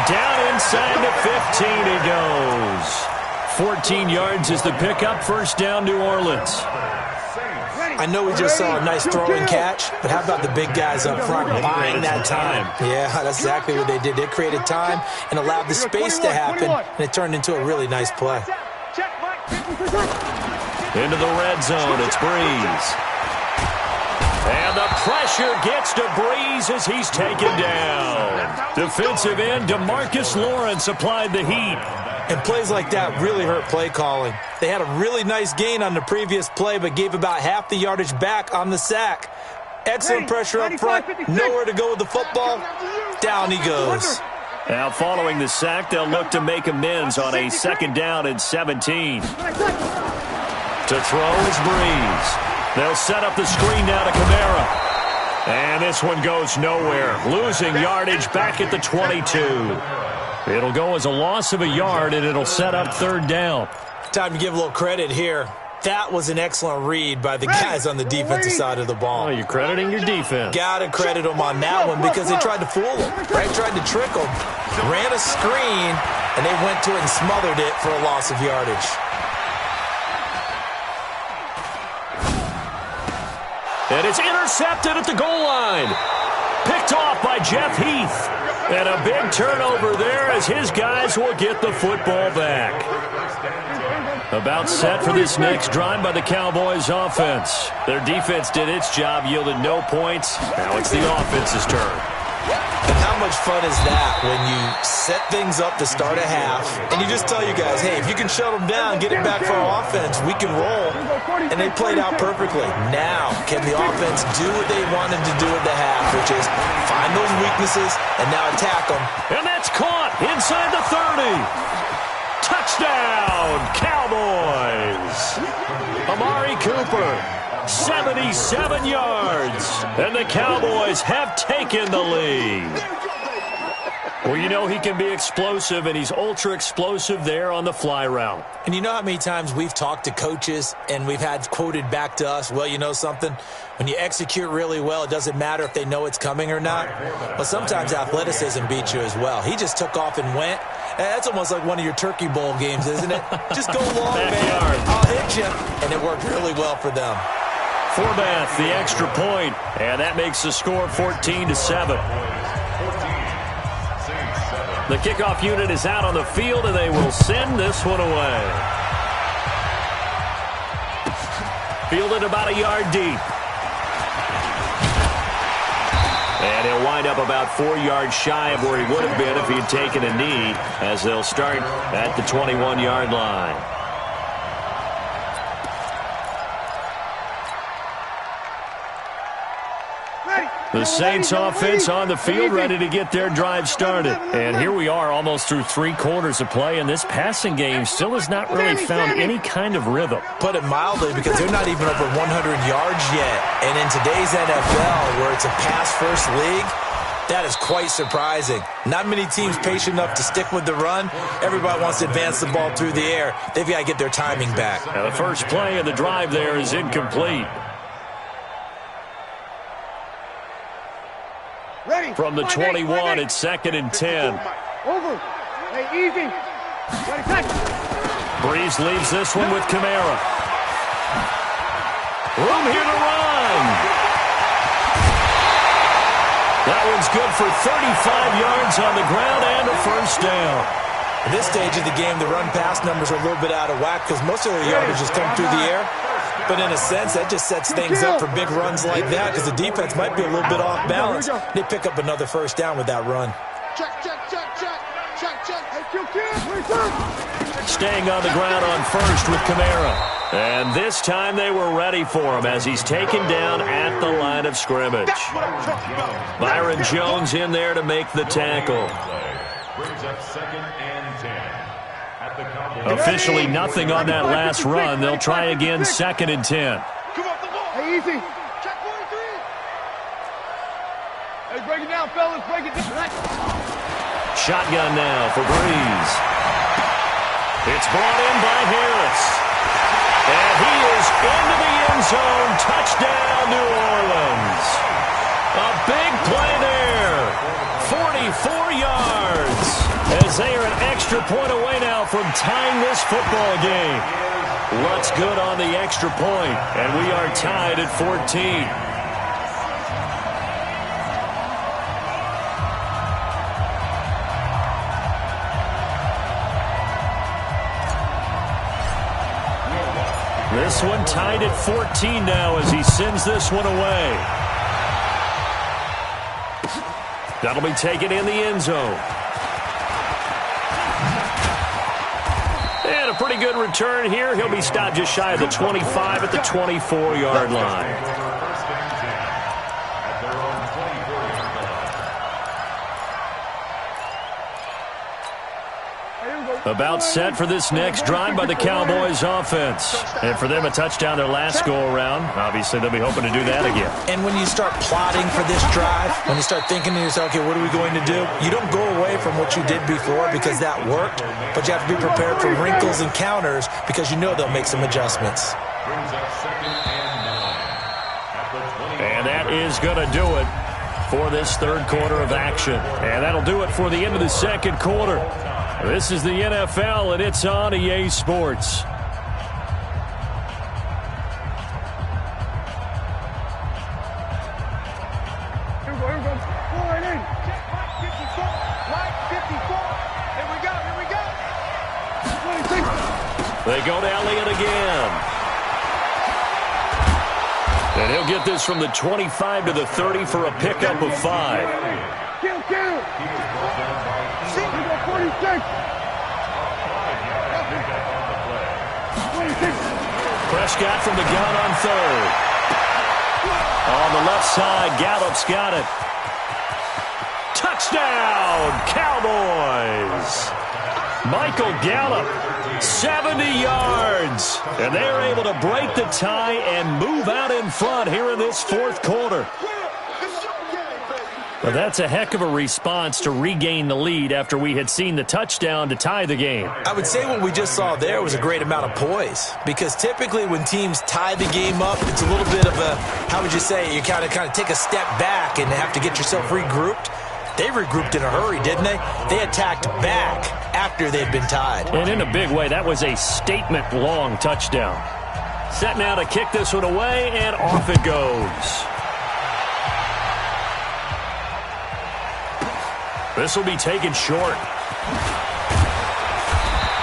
down inside the 15 he goes. 14 yards is the pickup. First down, New Orleans. I know we just saw a nice throw and catch, but how about the big guys up front buying that time? Yeah, that's exactly what they did. They created time and allowed the space to happen, and it turned into a really nice play. Into the red zone, it's Breeze. And the pressure gets to Breeze as he's taken down. Defensive end DeMarcus Lawrence applied the heat. And plays like that really hurt play calling. They had a really nice gain on the previous play, but gave about half the yardage back on the sack. Excellent pressure up front. Nowhere to go with the football. Down he goes. Now following the sack, they'll look to make amends on a second down and 17. To throw is Breeze. They'll set up the screen now to Kamara. And this one goes nowhere. Losing yardage back at the 22. It'll go as a loss of a yard, and it'll set up third down. Time to give a little credit here. That was an excellent read by the guys on the defensive side of the ball. Oh, you're crediting your defense. Got to credit them on that one because they tried to fool them, right? Tried to trick them. Ran a screen, and they went to it and smothered it for a loss of yardage. And it's intercepted at the goal line. Picked off by Jeff Heath. And a big turnover there as his guys will get the football back. About set for this next drive by the Cowboys offense. Their defense did its job, yielded no points. Now it's the offense's turn. And how much fun is that when you set things up to start a half and you just tell you guys, hey, if you can shut them down, get it back for our offense, we can roll. And they played out perfectly. Now, can the offense do what they wanted to do at the half, which is find those weaknesses and now attack them. And that's caught inside the 30. Touchdown, Cowboys. Amari Cooper. 77 yards, and the Cowboys have taken the lead. Well, you know he can be explosive, and he's ultra-explosive there on the fly route. And you know how many times we've talked to coaches, and we've had quoted back to us, well, you know something? When you execute really well, it doesn't matter if they know it's coming or not. Well, sometimes athleticism beats you as well. He just took off and went. That's almost like one of your Turkey Bowl games, isn't it? Just go long, man. I'll hit you. And it worked really well for them. Forbath, the extra point, and that makes the score 14-7. The kickoff unit is out on the field, and they will send this one away. Fielded about a yard deep. And he'll wind up about 4 yards shy of where he would have been if he had taken a knee, as they'll start at the 21-yard line. The Saints offense on the field, ready to get their drive started. And here we are almost through 3 quarters of play, and this passing game still has not really found any kind of rhythm. Put it mildly, because they're not even over 100 yards yet. And in today's NFL, where it's a pass-first league, that is quite surprising. Not many teams patient enough to stick with the run. Everybody wants to advance the ball through the air. They've got to get their timing back. Now the first play of the drive there is incomplete. From the 21, it's 2nd and 10. Over. Hey, easy. Breeze leaves this one with Kamara. Room here to run. That one's good for 35 yards on the ground and a first down. At this stage of the game, the run-pass numbers are a little bit out of whack because most of their yardage has come through the air. But in a sense, that just sets things up for big runs like that because the defense might be a little bit off balance. They pick up another first down with that run. Staying on the ground on first with Kamara. And this time they were ready for him as he's taken down at the line of scrimmage. Byron Jones in there to make the tackle. Officially nothing on that last run. They'll try again 2nd and 10. Hey, easy. Check 1-3. Hey, break it down, fellas. Break it down. Shotgun now for Breeze. It's brought in by Harris. And he is into the end zone. Touchdown, New Orleans. A big play there. 44 yards. extra point away now from tying this football game. What's good on the extra point? And we are tied at 14. This one tied at 14 now as he sends this one away. That'll be taken in the end zone. And a pretty good return here. He'll be stopped just shy of the 25 at the 24-yard line. About set for this next drive by the Cowboys offense. And for them, a touchdown their last go-around. Obviously, they'll be hoping to do that again. And when you start plotting for this drive, when you start thinking to yourself, okay, what are we going to do? You don't go away from what you did before because that worked, but you have to be prepared for wrinkles and counters because you know they'll make some adjustments. And that is going to do it for this third quarter of action. And that'll do it for the end of the second quarter. This is the NFL, and it's on EA Sports. Here we go. Pull right in. Check, 54. Right, 54. Here we go. 26. They go to Elliott again. And he'll get this from the 25 to the 30 for a pickup of 5. Kill. Here we go, 46. 26. Prescott from the gun on third. On the left side, Gallup's got it. Touchdown, Cowboys! Michael Gallup, 70 yards. And they're able to break the tie and move out in front here in this fourth quarter. Well, that's a heck of a response to regain the lead after we had seen the touchdown to tie the game. I would say what we just saw there was a great amount of poise because typically when teams tie the game up, it's a little bit of a, how would you say, you kind of take a step back and have to get yourself regrouped. They regrouped in a hurry, didn't they? They attacked back after they'd been tied. And in a big way, that was a statement-long touchdown. Set now to kick this one away, and off it goes. This will be taken short.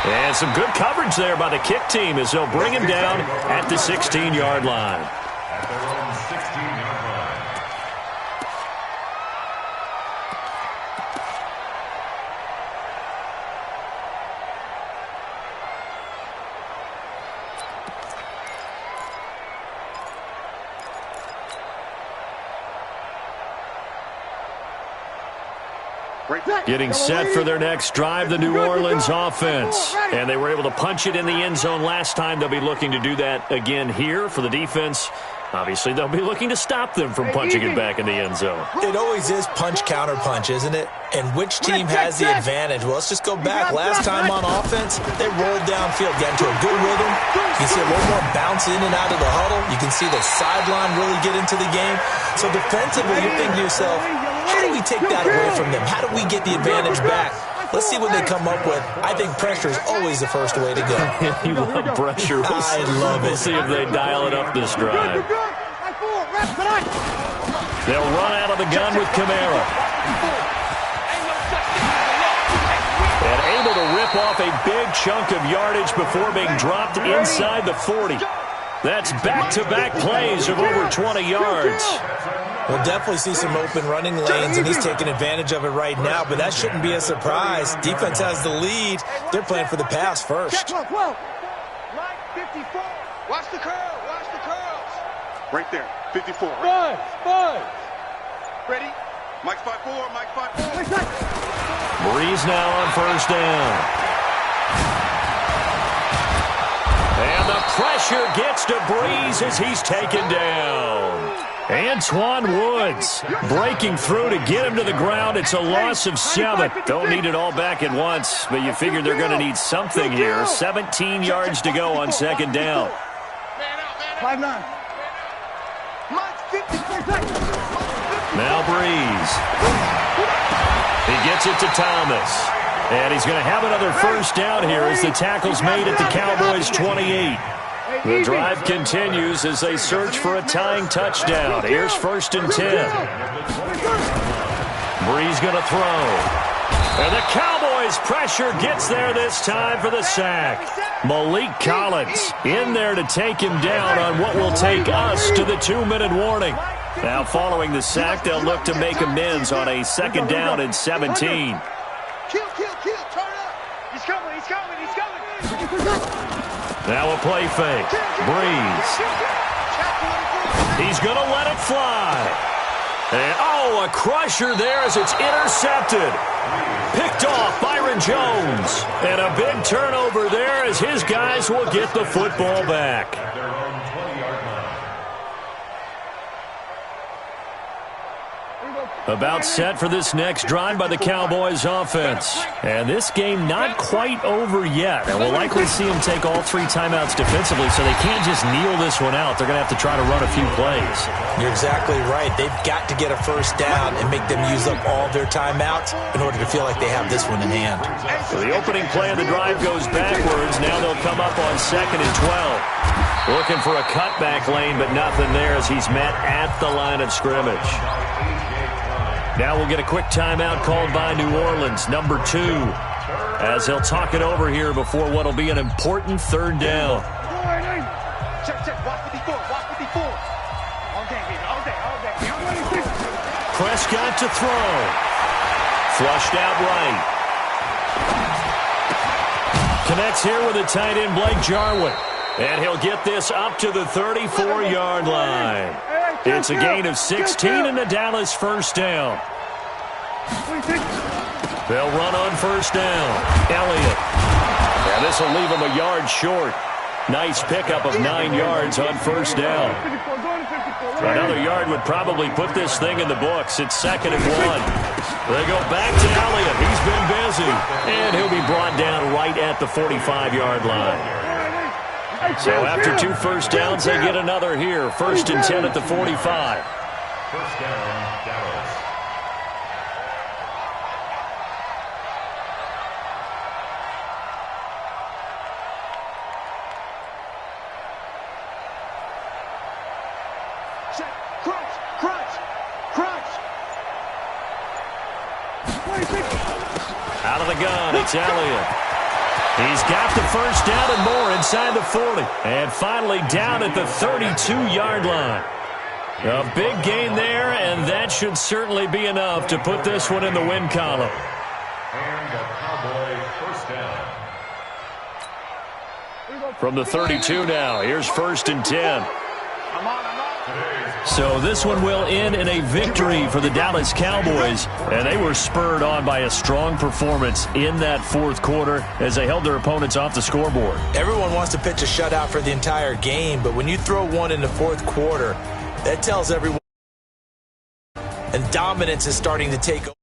And some good coverage there by the kick team as they'll bring him down at the 16-yard line. At their own 16-yard line. Getting set for their next drive, the New Orleans offense. And they were able to punch it in the end zone last time. They'll be looking to do that again here for the defense. Obviously, they'll be looking to stop them from punching it back in the end zone. It always is punch, counter punch, isn't it? And which team has the advantage? Well, let's just go back. Last time on offense, they rolled downfield, got into a good rhythm. You can see a little more bounce in and out of the huddle. You can see the sideline really get into the game. So defensively, you're thinking to yourself, how do we take that away from them? How do we get the advantage back? Let's see what they come up with. I think pressure is always the first way to go. You love pressure. I love it. We'll see if they dial it up this drive. They'll run out of the gun with Kamara. And able to rip off a big chunk of yardage before being dropped inside the 40. That's back-to-back plays of over 20 yards. We'll definitely see some open running lanes, and he's taking advantage of it right now, but that shouldn't be a surprise. Defense has the lead. They're playing for the pass first. Right, 54. Watch the curl. Watch the curls. Right there, 54. Five. Ready? Mike's 5-4. Mike's 5-4. Breeze now on first down. And the pressure gets to Breeze as he's taken down. Antoine Woods breaking through to get him to the ground. It's a loss of 7. Don't need it all back at once, but you figure they're going to need something here. 17 yards to go on second down. 5-9. Now Breeze. He gets it to Thomas. And he's going to have another first down here as the tackle's made at the Cowboys' 28. The drive continues as they search for a tying touchdown. Here's 1st and 10. Brees going to throw. And the Cowboys' pressure gets there this time for the sack. Malik Collins in there to take him down on what will take us to the 2-minute warning. Now following the sack, they'll look to make amends on a 2nd down and 17. Kill, turn up. He's coming. Now a play fake. Brees. He's going to let it fly. And, oh, a crusher there as it's intercepted. Picked off Byron Jones. And a big turnover there as his guys will get the football back. About set for this next drive by the Cowboys offense. And this game not quite over yet. And we'll likely see them take all 3 timeouts defensively, so they can't just kneel this one out. They're going to have to try to run a few plays. You're exactly right. They've got to get a first down and make them use up all their timeouts in order to feel like they have this one in hand. So the opening play of the drive goes backwards. Now they'll come up on 2nd and 12. Looking for a cutback lane, but nothing there as he's met at the line of scrimmage. Now we'll get a quick timeout called by New Orleans, number 2, as he'll talk it over here before what will be an important 3rd down. Check. Walk 54. All day. Prescott to throw. Flushed out right. Connects here with a tight end, Blake Jarwin. And he'll get this up to the 34-yard line. It's a gain of 16 and a Dallas first down. They'll run on 1st down. Elliott. And this will leave him a yard short. Nice pickup of 9 yards on 1st down. Another yard would probably put this thing in the books. It's 2nd and 1. They go back to Elliott. He's been busy. And he'll be brought down right at the 45-yard line. So after 2 first downs, they get another here. 1st and 10 at the 45. First down, Dallas. Out of the gun, it's Elliott. He's got the first down and more inside the 40. And finally down at the 32-yard line. A big gain there, and that should certainly be enough to put this one in the win column. And a Cowboy first down. From the 32 now, here's 1st and 10. So this one will end in a victory for the Dallas Cowboys, and they were spurred on by a strong performance in that 4th quarter as they held their opponents off the scoreboard. Everyone wants to pitch a shutout for the entire game, but when you throw one in the 4th quarter, that tells everyone, and dominance is starting to take over.